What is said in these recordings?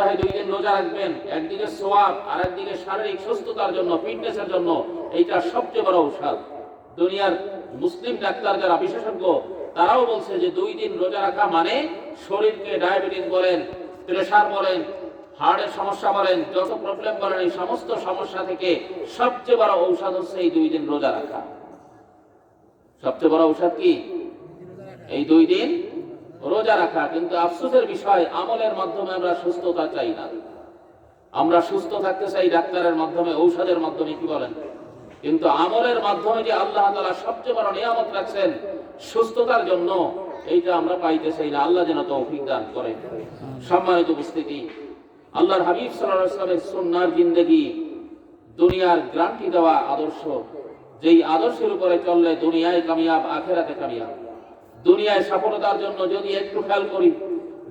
সপ্তাহে 2 দিন রোজা রাখবেন, একদিকে সওয়াব আর একদিকে শারীরিক সুস্থতার জন্য, ফিটনেসের জন্য, এইটা সবচেয়ে বড় ঔষধ। দুনিয়ার মুসলিম ডাক্তার যারা বিশেষজ্ঞ তারাও বলছে যে 2 দিন রোজা রাখা মানে শরীরকে ডায়াবেটিস বলেন, প্রেসার বলেন, হার্টের সমস্যা বলেন, যত প্রবলেম বলেন, এই সমস্ত সমস্যা থেকে সবচেয়ে বড় ঔষধ হচ্ছে এই 2 দিন রোজা রাখা। সবচেয়ে বড় ঔষধ কি? এই 2 দিন রোজা রাখা। কিন্তু আফসোসের বিষয়, আমলের মাধ্যমে আমরা সুস্থতা চাই না। আমরা সুস্থ থাকতে চাই ডাক্তারের মাধ্যমে, ঔষধের মাধ্যমে, কি বলেন? কিন্তু আমলের মাধ্যমে যে আল্লাহ তাআলা সবচেয়ে বড় নিয়ামত রাখছেন সুস্থতার জন্য, এইটা আমরা পাইতে চাই না। আল্লাহ যেন তৌফিক দান করেন। সম্মানিত উপস্থিতি, আল্লাহর হাবিব সাল্লাল্লাহু আলাইহি ওয়াসাল্লামের সুন্নাহর জিন্দেগি দুনিয়ার গ্যারান্টি দেওয়া আদর্শ। যেই আদর্শের উপরে চললে দুনিয়ায় কামিয়াব, আখিরাতে কামিয়াব। দুনিয়ায় সফলতার জন্য যদি একটু খেয়াল করি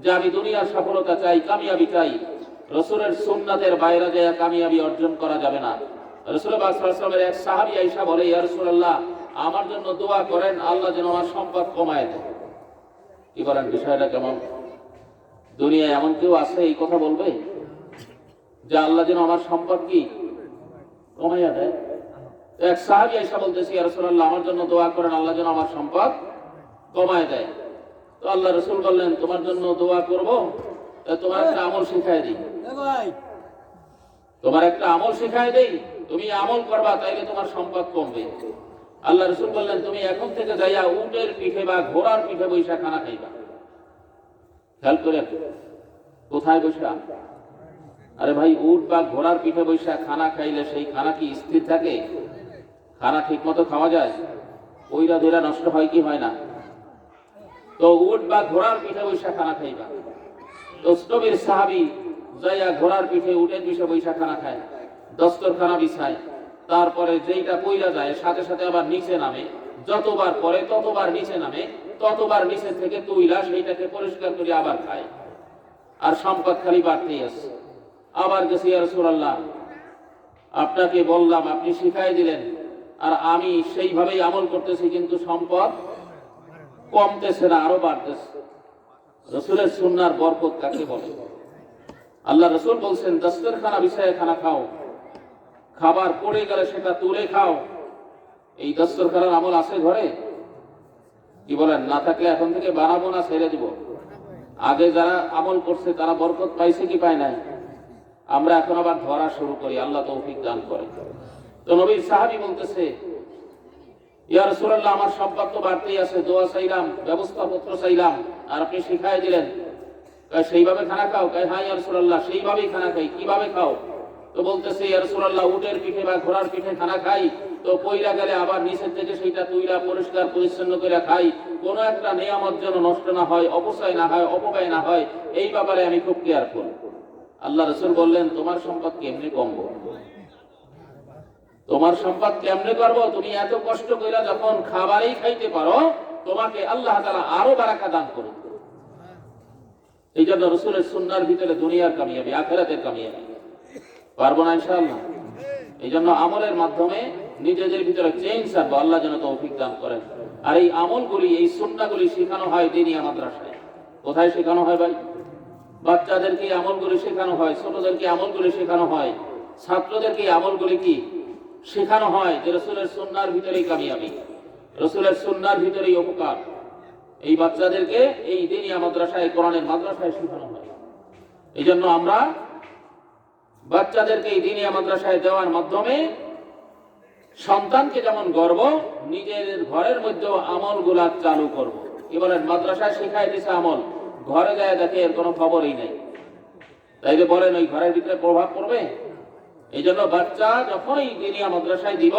যে আমি দুনিয়ার সফলতা চাই, কামিয়াবি চাই, রাসূলের সুন্নাতের বাইরে যায় কামিয়াবি অর্জন করা যাবে না। রাসূল সাল্লাল্লাহু আলাইহি ওয়াসাল্লামের এক সাহাবী আয়েশা বলে, ইয়া রাসূলুল্লাহ, আমার জন্য দোয়া করেন, আল্লাহ যেন আমার সম্পদ কমায় দেয়। কি বলেন, বিষয়টা কেমন? দুনিয়ায় এমন কেউ আছে এই কথা বলবে যে আল্লাহ যেন আমার সম্পদ কি কমাইয়া দেয়? এক সাহাবী আয়েশা বলতেছে, ইয়া রাসূলুল্লাহ, আমার জন্য দোয়া করেন, আল্লাহ যেন আমার সম্পদ কমায় দেয়। তো আল্লাহ রাসূল বললেন, তোমার জন্য দোয়া করব, তোমার একটা আমল শিখায় দিই। তোমার একটা আমল শিখায় দেই, তুমি আমল করবা, তাইলে তোমার সম্পদ কমবে। আল্লাহ রাসূল বললেন, তুমি এখন থেকে যাইয়া উটের পিঠে বা ঘোড়ার পিঠে বৈশা খানা খাইবা। খেয়াল করেন, কোথায় বৈশা? আরে ভাই, উট বা ঘোড়ার পিঠে বৈশা খানা খাইলে সেই খানা কি স্থির থাকে? খানা ঠিক মতো খাওয়া যায়? ওইরা ধৈরা নষ্ট হয় কি হয় না? তো উট বা ঘোড়ার পিঠে বৈশা খানা খাইবা। তো নবীর সাহাবী যাইয়া ঘোড়ার পিঠে, উটের পিঠে বৈশা খানা খায়, দস্তরখানা বিছায়, তারপরে যেইটা পইরা যায় সাথে সাথে আবার নিচে নামে, যতবার পরে ততবার নিচে নামে, ততবার নিচে থেকে তুইলা সেইটাকে পরিষ্কার করে আবার খায়। আর সম্পদ খালি বাড়তেই আছে। আবার গেছে, ইয়া রাসূলুল্লাহ, আপনাকে বললাম, আপনি শিখাই দিলেন, আর আমি সেইভাবেই আমল করতেছি, কিন্তু সম্পদ কমতেছে না, আরো বাড়তেছে। রাসূলের সুন্নাহর বরকত কাকে বলে? আল্লাহ রাসূল বলছেন, দস্তরখানা বিছায় খানা খাও, খাবার পড়ে গেলে সেটা তুলে খাও। এই দস্তরখানার আমল আছে ঘরে? কি বলেন? না থাকলে এখন থেকে বানাবো না, ছেড়ে দিব? আগে যারা আমল করছে তারা বরকত পাইছে কি পায় নাই? আমরা এখন আবার ধরা শুরু করি। আল্লাহ তৌফিক দান করে। তো নবীর সাহাবী বলতেছে, ইয়া রাসূলুল্লাহ, আমার সম্পদ তো বাড়তেই আছে, দোয়া চাইলাম, ব্যবস্থাপত্র চাইলাম, আর আপনি শিখাই দিলেন সেইভাবে খানা খাও। হ্যাঁ ইয়া রাসূলুল্লাহ, সেইভাবেই খানা খাই। কিভাবে খাও? তো বলতেছে, ইয়া রাসূলুল্লাহ, উটের পিঠে বা ঘোড়ার পিঠে খানা খাই, তো পইরা গেলে আবার নিচের থেকে সেইটা তুইলা পরিষ্কার পরিচ্ছন্ন করে খাই। কোন একটা নিয়ামত যেন নষ্ট না হয়, অপচয় না হয়, অপব্যয় না হয়, এই ব্যাপারে আমি খুব কেয়ারফুল। আল্লাহ রাসূল বললেন, তোমার সম্পদ কেমনে কমবো? তোমার সম্পদ কেমনে করবো? তুমি এত কষ্ট কইরা যখন খাবারই খাইতে পারো, তোমাকে আল্লাহ তাআলা আরো বারাকা দান করুন। এই জন্য রাসূলের সুন্নাহর ভিতরে দুনিয়ার কামিয়াবি, আখিরাতের কামিয়াবি। পারবো না ইনশাআল্লাহ? এই জন্য আমলের মাধ্যমে নিজেদের ভিতরে চেঞ্জ আনবো। আল্লাহ যেন তৌফিক দান করেন। আর এই আমলগুলি, এই সুন্নাহগুলি শেখানো হয় দিনিয়া মাদ্রাসায়। কোথায় শেখানো হয় ভাই? বাচ্চাদেরকে আমলগুলি শেখানো হয়, ছোটদেরকে আমলগুলি শেখানো হয়, ছাত্রদেরকে আমলগুলি কি শেখানো হয় যে রাসূলের সুন্নাহর ভিতরেই কামিয়াবি, রাসূলের সুন্নাহর ভিতরেই উপকার। এই বাচ্চাদেরকে এই দিনিয়া মাদ্রাসায়, কোরআনের মাদ্রাসায় শেখানো হয়। এই জন্য আমরা বাচ্চাদেরকে এই দিনিয়া মাদ্রাসায় দেওয়ার মাধ্যমে সন্তানকে যেমন গর্ব, নিজের ঘরের মধ্যেও আমলগুলা চালু করব। কি বলেন? মাদ্রাসায় শেখায় দিছে আমল, ঘরে যায় দেখে এর কোনো খবরই নেই। তাইলে বলেন ওই ঘরের ভিতরে প্রভাব পড়বে? এই জন্য বাচ্চা যখনই দিনিয়া মাদ্রাসায় দিব,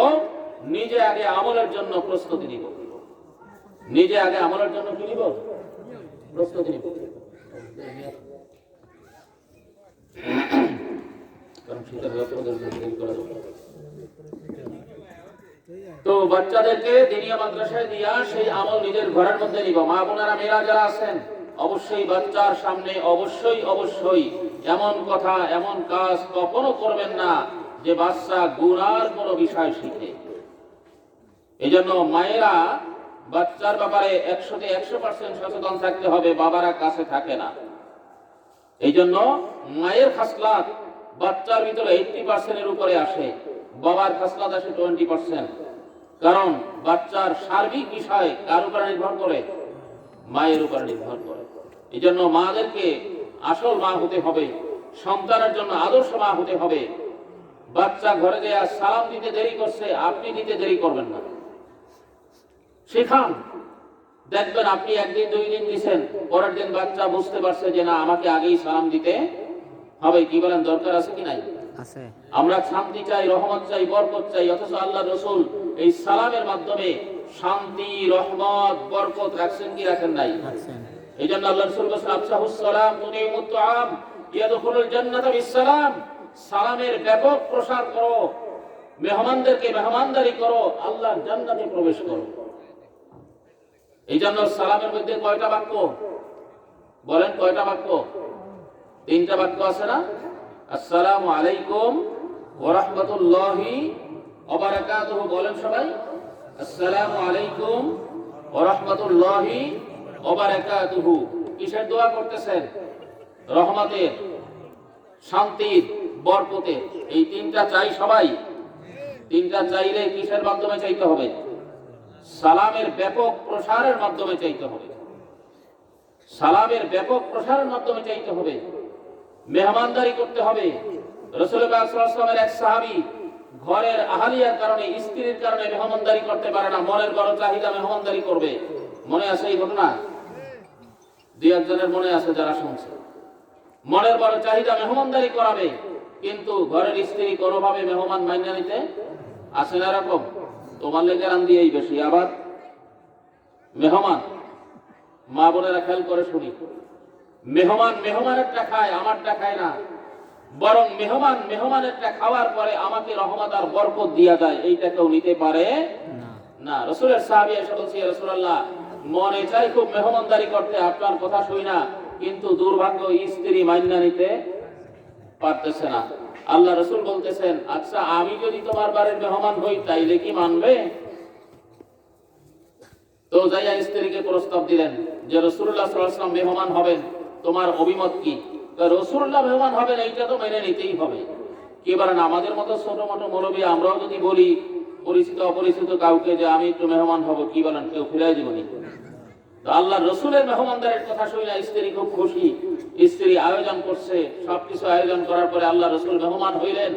নিজে আগে আমলের জন্য প্রস্তুতি নিব। নিজে আগে আমলের জন্য কি নিব? প্রস্তুতি নিব। তো বাচ্চাদেরকে দিনিয়া মাদ্রাসায় দিয়া সেই আমল নিজের ঘরের মধ্যে নিব। মা বোনেরা, মেয়েরা যারা আছেন, অবশ্যই বাচ্চার সামনে অবশ্যই এমন কথা, এমন কাজ কখনো করবেন না যে বাচ্চা গুনার কোনো বিষয় শিখে। এই জন্য মায়েরা বাচ্চার ব্যাপারে 100% সচেতন থাকতে হবে। বাবারা কাছে থাকে না, এই জন্য মায়ের খাসলাত বাচ্চার ভিতরে 80% উপরে আসে, বাবার খাসলাত আসে 20%। কারণ বাচ্চার সার্বিক বিষয় কার উপরে নির্ভর করে? মায়ের উপরে নির্ভর করে। এই জন্য মাদেরকে আসল মা হতে হবে, সন্তানের জন্য আদর্শ মা হতে হবে। বাচ্চা ঘরে গিয়ে সালাম দিতে দেরি করছে, আপনি দিতে দেরি করবেন না, শেখান। দেখবেন আপনি একদিন 2 দিন দিচ্ছেন, পরের দিন বাচ্চা বুঝতে পারছে যে না, আমাকে আগেই সালাম দিতে হবে। কি বলেন, দরকার আছে কি নাই? আছে। আমরা শান্তি চাই, রহমত চাই, বরকত চাই, অথচ আল্লাহ রাসূল এই সালামের মাধ্যমে শান্তি, রহমত, বরকত রাখছেন কি রাখেন নাই? এই জন্য আল্লাহ রাসূল বলেছেন, আফশাহুস সালাম তুনিমুত তুআম ইয়াদখুলুল জান্নাতা বিসসালাম। সালামের ব্যাপক প্রসার করো, মেহমানদেরকে মেহমানদারি করো, আল্লাহর জান্নাতে প্রবেশ করো। এই জন্য সালামের মধ্যে কয়টা বাক্য বলেন? কয়টা বাক্য? 3টা বাক্য আছে না? আসসালামু আলাইকুম ওয়া রাহমাতুল্লাহি ওয়া বারাকাতুহু। বলেন সবাই, আসসালামু আলাইকুম ওয়া রাহমাতুল্লাহি ওয়া বারাকাতুহু। কিসের দোয়া করতেছেন? রহমতের, শান্তির, বরকতের। এই 3টা চাই সবাই। 3টা চাইলে কিসের মাধ্যমে চাইতে হবে? সালামের ব্যাপক প্রসারের মাধ্যমে চাইতে হবে। সালামের ব্যাপক প্রসারের মাধ্যমে চাইতে হবে। মেহমানদারি করতে হবে। রাসূল পাক সাল্লাল্লাহু আলাইহি ওয়াসাল্লামের এক সাহাবী ঘরের আহালিয়ার কারণে, স্ত্রীর কারণে মেহমানদারি করতে পারে না, মনের বড় চাহিদা মেহমানদারি করবে। মনে আছে এই ঘটনা? 2-1 জনের মনে আছে যারা শুনছে। মনের বড় চাহিদা মেহমানদারি করাবে, কিন্তু ঘরের স্ত্রী কোনোভাবে মেহমান মাইনা নিতে আসে না। এরকম তোমার লেগে রান দিয়েই বেশি। আবার মেহমান, মা বোনেরা খেয়াল করে শুনি, মেহমানেরটা খায়, আমারটা খায় না। বরং মেহমানেরটা খাওয়ার পরে আমাকে রহমত আর বরকত দিয়া যায়, এইটা কেউ নিতে পারে না। রাসূলের সাহাবী এসে বলছে, ইয়া রাসূলুল্লাহ, মনে চাই খুব মেহমানদারি করতে, আপনার কথা শুই না, কিন্তু দুর্ভাগ্য স্ত্রী মাইনা নিতে পারতেছে না। আল্লাহ রাসূল বলতেছেন, আচ্ছা আমি যদি তোমার বাড়ির মেহমান হই তাইলে কি মানবে? তো যাইয়া স্ত্রীকে প্রস্তাব দিলেন যে রাসূলুল্লাহ সাল্লাল্লাহু আলাইহি ওয়াসাল্লাম মেহমান হবেন, তোমার অভিমত কি? রাসূলুল্লাহ মেহমান হবেন, এইটা তো মেনে নিতেই হবে। কি বলেন, আমাদের মতো ছোট মোটো মুরব্বী আমরাও যদি বলি পরিচিত অপরিচিত কাউকে যে আমি একটু মেহমান হব, কি বলেন, কেউ ফিরাই দিবনি? তো আল্লাহ রসুলের মেহমানদারির কথা শুনে স্ত্রী খুব খুশি। স্ত্রী আয়োজন করছে, সবকিছু আয়োজন করার পরে আল্লাহ রসুল মেহমান হইলেন।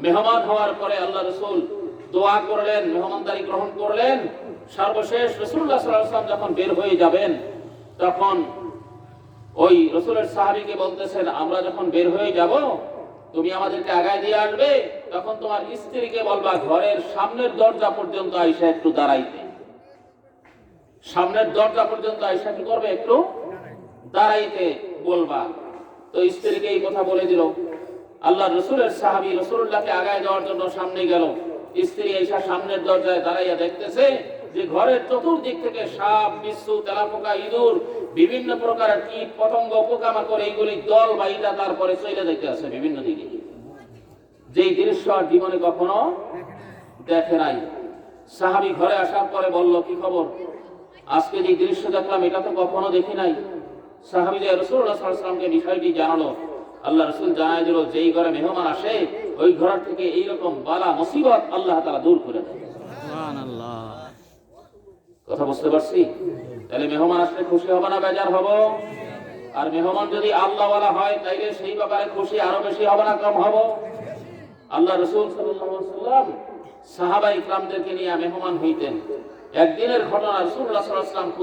মেহমান হওয়ার পরে আল্লাহ রসুল দোয়া করলেন, মেহমানদারি গ্রহণ করলেন। সর্বশেষ রাসূলুল্লাহ সাল্লাল্লাহু আলাইহি ওয়াসাল্লাম যখন বের হয়ে যাবেন, তখন ওই রসুলের সাহাবীকে বলতেছেন, আমরা যখন বের হয়ে যাব তুমি আমাদেরকে আগায় দিয়ে আসবে, তখন তোমার স্ত্রীকে বলবা ঘরের সামনের দরজা পর্যন্ত আইসা একটু দাঁড়াইতে। সামনের দরজা পর্যন্ত আইসা কি করবে? একটু দাঁড়াইতে বলবা। তো স্ত্রীকে এই কথা বলে দিল। আল্লাহ রসুলের সাহাবী রাসূলুল্লাহকে আগায় যাওয়ার জন্য সামনে গেল। স্ত্রী আইসা সামনের দরজায় দাঁড়াইয়া দেখতেছে যে ঘরের চতুর্দিক থেকে সাপ, বিচ্ছু, তেলাপোকা, ইঁদুর, বিভিন্ন প্রকারের কীট পতঙ্গ, পোকামাকড়, এইগুলি দল বাইটা তারপরে চলে যেতে আছে বিভিন্ন দিকে। যেই দৃশ্য আর জীবনে কখনো দেখে নাই। সাহাবী ঘরে আসার পরে বলল, কি খবর? আজকে যে দৃশ্য দেখলাম এটা তো কখনো দেখি নাই। সাহাবী যে রাসূলুল্লাহ সাল্লাল্লাহু আলাইহি ওয়াসাল্লামকে বিষয়টি জানালো। আল্লাহ রাসূল জানায় দিল, যেই ঘরে মেহমান আসে ওই ঘর থেকে এইরকম বালা মুসিবত আল্লাহ তাআলা দূর করে দেয়। সুবহানাল্লাহ। কথা বুঝতে পারছি? তাহলে মেহমান আসলে খুশি হব না বেজার হব? আর মেহমান যদি আল্লাহওয়ালা হয় তাইলে সেই ব্যাপারে খুশি আরো বেশি হবে না কম হব? আল্লাহ রাসূল সাল্লাল্লাহু আলাইহি ওয়াসাল্লাম সাহাবা ইকরামদেরকে নিয়ে মেহমান হইতেন। একদিনের ঘটনা, রাসূলুল্লাহ সাল্লাল্লাহু আলাইহি ওয়াসাল্লাম